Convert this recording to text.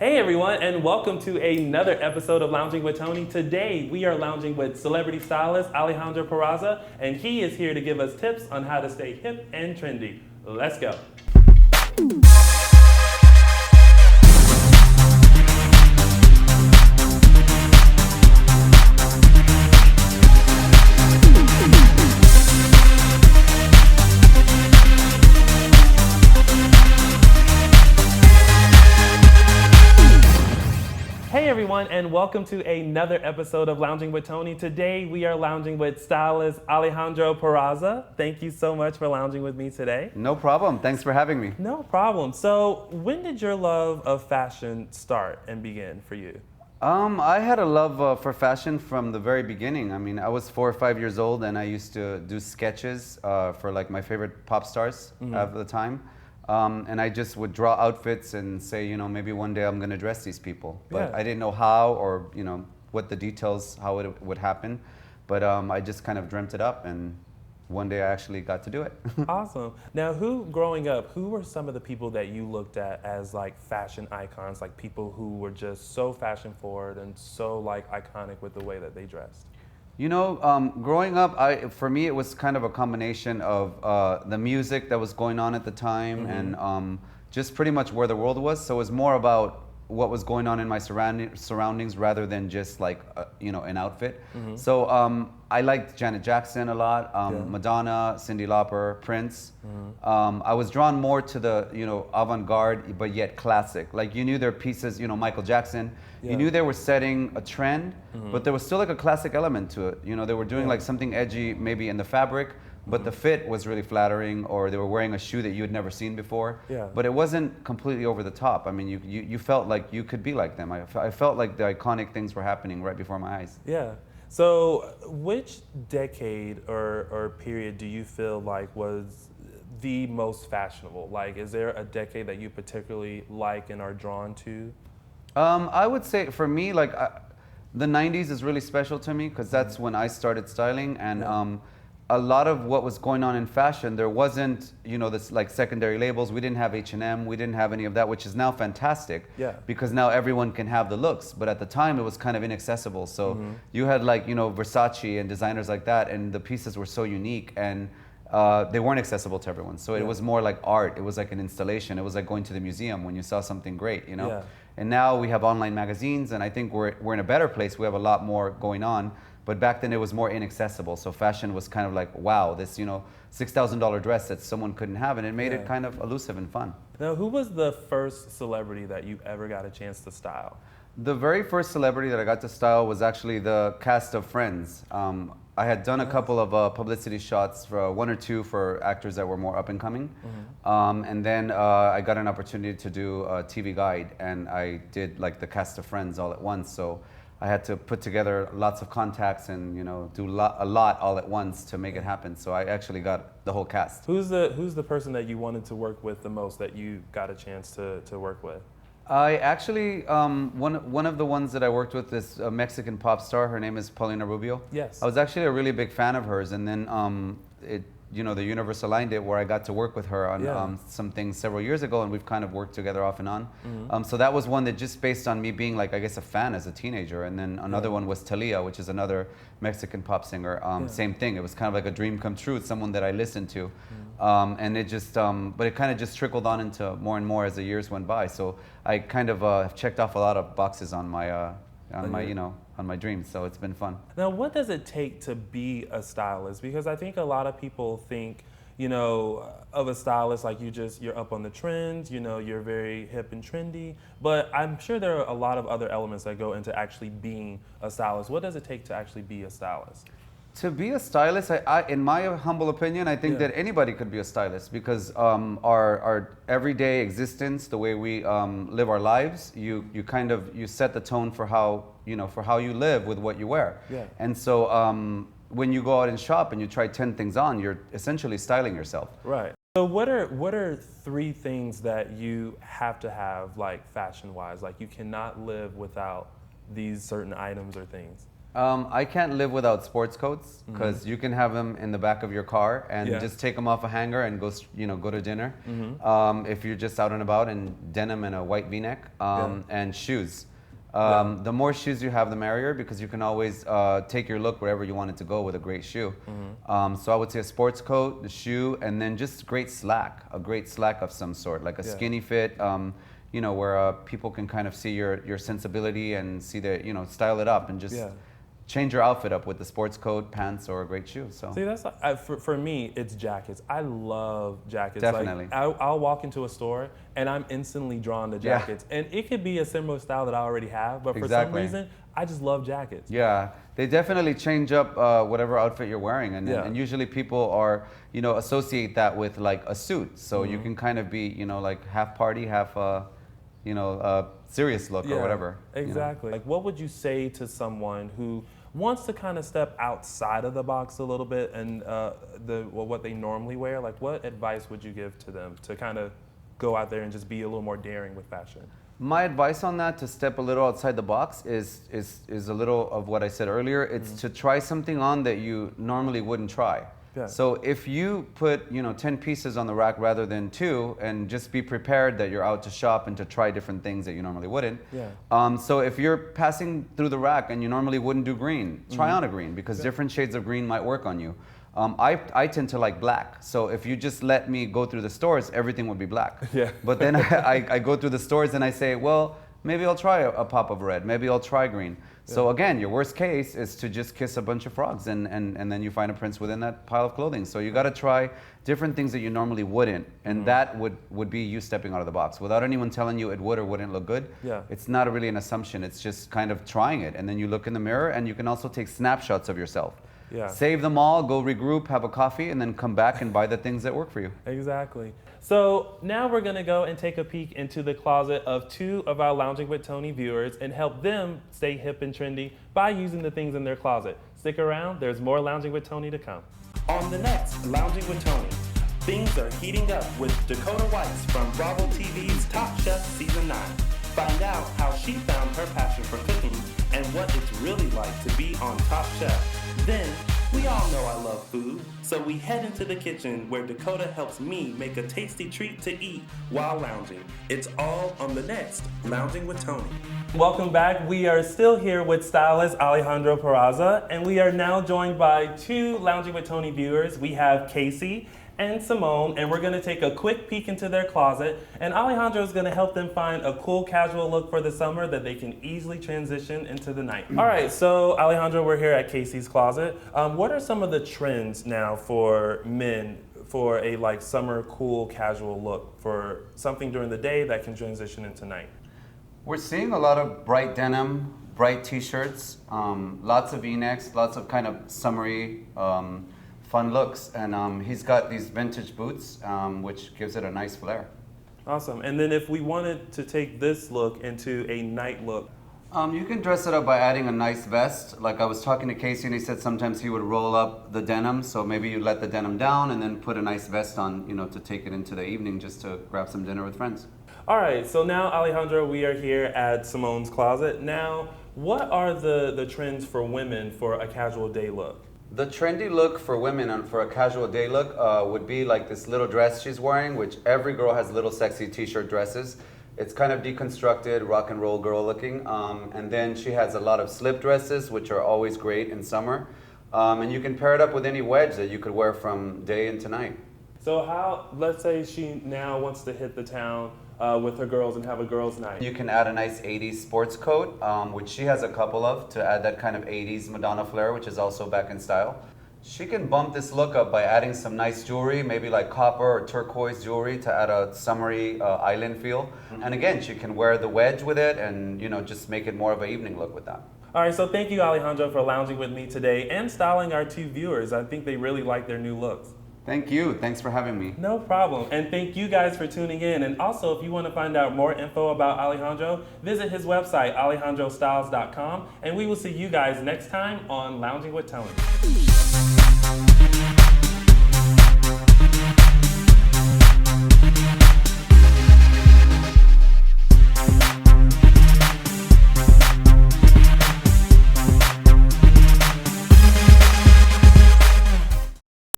Hey everyone, and welcome to another episode of Lounging with Tony. Today we are lounging with celebrity stylist Alejandro Peraza, and he is here to give us tips on how to stay hip and trendy. Let's go. Hey everyone, and welcome to another episode of Lounging with Tony. Today we are lounging with stylist Alejandro Peraza. Thank you so much for lounging with me today. No problem. Thanks for having me. No problem. So, when did your love of fashion start and begin for you? I had a love for fashion from the very beginning. I mean, I was 4 or 5 years old and I used to do sketches for like my favorite pop stars at the time. And I just would draw outfits and say, you know, maybe one day I'm going to dress these people. But Yeah. I didn't know how or, you know, what the details, how it would happen. But I just kind of dreamt it up, and one day I actually got to do it. Awesome. Now, growing up, who were some of the people that you looked at as like fashion icons, like people who were just so fashion forward and so like iconic with the way that they dressed? You know, growing up, for me, it was kind of a combination of the music that was going on at the time and just pretty much where the world was. So it was more about what was going on in my surroundings rather than just like, you know, an outfit. So I liked Janet Jackson a lot, Madonna, Cyndi Lauper, Prince. I was drawn more to the, you know, avant-garde, but yet classic. Like you knew their pieces, you know, Michael Jackson, you knew they were setting a trend, but there was still like a classic element to it. You know, they were doing like something edgy maybe in the fabric, but the fit was really flattering, or they were wearing a shoe that you had never seen before. But it wasn't completely over the top. I mean, you felt like you could be like them. I felt like the iconic things were happening right before my eyes. Yeah. So which decade or period do you feel like was the most fashionable? Like, is there a decade that you particularly like and are drawn to? I would say for me, like the 90s is really special to me because that's when I started styling, and a lot of what was going on in fashion, there wasn't, you know, this like secondary labels. We didn't have H&M, we didn't have any of that, which is now fantastic because now everyone can have the looks. But at the time, it was kind of inaccessible. So you had like, you know, Versace and designers like that, and the pieces were so unique, and they weren't accessible to everyone. So it was more like art. It was like an installation. It was like going to the museum when you saw something great, you know? And now we have online magazines, and I think we're in a better place. We have a lot more going on. But back then it was more inaccessible. So fashion was kind of like, wow, this, you know, $6,000 dress that someone couldn't have, and it made it kind of elusive and fun. Now, who was the first celebrity that you ever got a chance to style? The very first celebrity that I got to style was actually the cast of Friends. I had done a couple of publicity shots, for one or two for actors that were more up and coming. And then I got an opportunity to do a TV guide, and I did like the cast of Friends all at once. So I had to put together lots of contacts and, you know, do a lot all at once to make it happen. So I actually got the whole cast. Who's the person that you wanted to work with the most, that you got a chance to work with? I actually, one of the ones that I worked with is a Mexican pop star. Her name is Paulina Rubio. Yes. I was actually a really big fan of hers, and then you know, the universe aligned it where I got to work with her on some things several years ago, and we've kind of worked together off and on. So that was one that just based on me being like, I guess, a fan as a teenager. And then another one was Talia, which is another Mexican pop singer. Same thing. It was kind of like a dream come true. It's someone that I listened to. And it just, but it kind of just trickled on into more and more as the years went by. So I kind of have checked off a lot of boxes on my, you know, on my dreams, so it's been fun. Now, what does it take to be a stylist? Because I think a lot of people think, you know, of a stylist like you're up on the trends, you know, you're very hip and trendy, but I'm sure there are a lot of other elements that go into actually being a stylist. What does it take to actually be a stylist? To be a stylist, in my humble opinion, I think that anybody could be a stylist because our everyday existence, the way we live our lives, you set the tone for how you live with what you wear. And so when you go out and shop and you try 10 things on, you're essentially styling yourself. Right. So what are 3 things that you have to have, like fashion-wise? Like you cannot live without these certain items or things? I can't live without sports coats because you can have them in the back of your car and just take them off a hanger and go to dinner. If you're just out and about, and denim and a white V-neck, and shoes. The more shoes you have, the merrier, because you can always take your look wherever you want it to go with a great shoe. So I would say a sports coat, the shoe, and then just great slack, a great slack of some sort, like a skinny fit. Where people can kind of see your sensibility and see that, style it up and just change your outfit up with the sports coat, pants, or a great shoe. So see, that's for me, it's jackets. I love jackets. Definitely. Like, I'll walk into a store and I'm instantly drawn to jackets. And it could be a similar style that I already have, but for some reason, I just love jackets. Yeah, they definitely change up whatever outfit you're wearing, and usually people are, associate that with like a suit. So you can kind of be, like half party, half serious look or whatever. Exactly. Like, what would you say to someone who wants to kind of step outside of the box a little bit and what they normally wear? Like, what advice would you give to them to kind of go out there and just be a little more daring with fashion? My advice on that, to step a little outside the box, is a little of what I said earlier. It's to try something on that you normally wouldn't try. Yeah. So if you put 10 pieces on the rack rather than 2, and just be prepared that you're out to shop and to try different things that you normally wouldn't. Yeah. So if you're passing through the rack and you normally wouldn't do green, try on a green, because different shades of green might work on you. I tend to like black, so if you just let me go through the stores, everything would be black. Yeah. But then I go through the stores and I say, well, maybe I'll try a pop of red, maybe I'll try green. Yeah. So again, your worst case is to just kiss a bunch of frogs, and then you find a prince within that pile of clothing. So you got to try different things that you normally wouldn't, and that would be you stepping out of the box without anyone telling you it would or wouldn't look good. Yeah. It's not really an assumption, it's just kind of trying it, and then you look in the mirror, and you can also take snapshots of yourself. Yeah. Save them all, go regroup, have a coffee, and then come back and buy the things that work for you. Exactly. So now we're going to go and take a peek into the closet of 2 of our Lounging with Tony viewers and help them stay hip and trendy by using the things in their closet. Stick around, there's more Lounging with Tony to come. On the next Lounging with Tony, things are heating up with Dakota Weiss from Bravo TV's Top Chef Season 9. Find out how she found her passion for cooking and what it's really like to be on Top Chef. Then, we all know I love food, so we head into the kitchen where Dakota helps me make a tasty treat to eat while lounging. It's all on the next Lounging with Tony. Welcome back. We are still here with stylist Alejandro Peraza, and we are now joined by 2 Lounging with Tony viewers. We have Casey and Simone, and we're going to take a quick peek into their closet, and Alejandro is going to help them find a cool casual look for the summer that they can easily transition into the night. All right, so Alejandro, we're here at Casey's closet. What are some of the trends now for men for a summer cool casual look, for something during the day that can transition into night? We're seeing a lot of bright denim, bright t-shirts, lots of V-necks, lots of kind of summery fun looks, and he's got these vintage boots, which gives it a nice flair. Awesome. And then if we wanted to take this look into a night look, you can dress it up by adding a nice vest. Like I was talking to Casey, and he said sometimes he would roll up the denim, so maybe you let the denim down and then put a nice vest on, to take it into the evening just to grab some dinner with friends. All right, so now Alejandro, we are here at Simone's closet. Now, what are the trends for women for a casual day look? The trendy look for women and for a casual day look would be like this little dress she's wearing, which every girl has little sexy t-shirt dresses. It's kind of deconstructed, rock and roll girl looking. And then she has a lot of slip dresses, which are always great in summer. And you can pair it up with any wedge that you could wear from day into night. So let's say she now wants to hit the town with her girls and have a girls' night. You can add a nice 80s sports coat, which she has a couple of, to add that kind of 80s Madonna flair, which is also back in style. She can bump this look up by adding some nice jewelry, maybe like copper or turquoise jewelry to add a summery island feel. And again, she can wear the wedge with it and just make it more of an evening look with that. All right, so thank you, Alejandro, for lounging with me today and styling our 2 viewers. I think they really like their new looks. Thank you. Thanks for having me. No problem. And thank you guys for tuning in. And also, if you want to find out more info about Alejandro, visit his website, alejandrostyles.com. And we will see you guys next time on Lounging with Tony.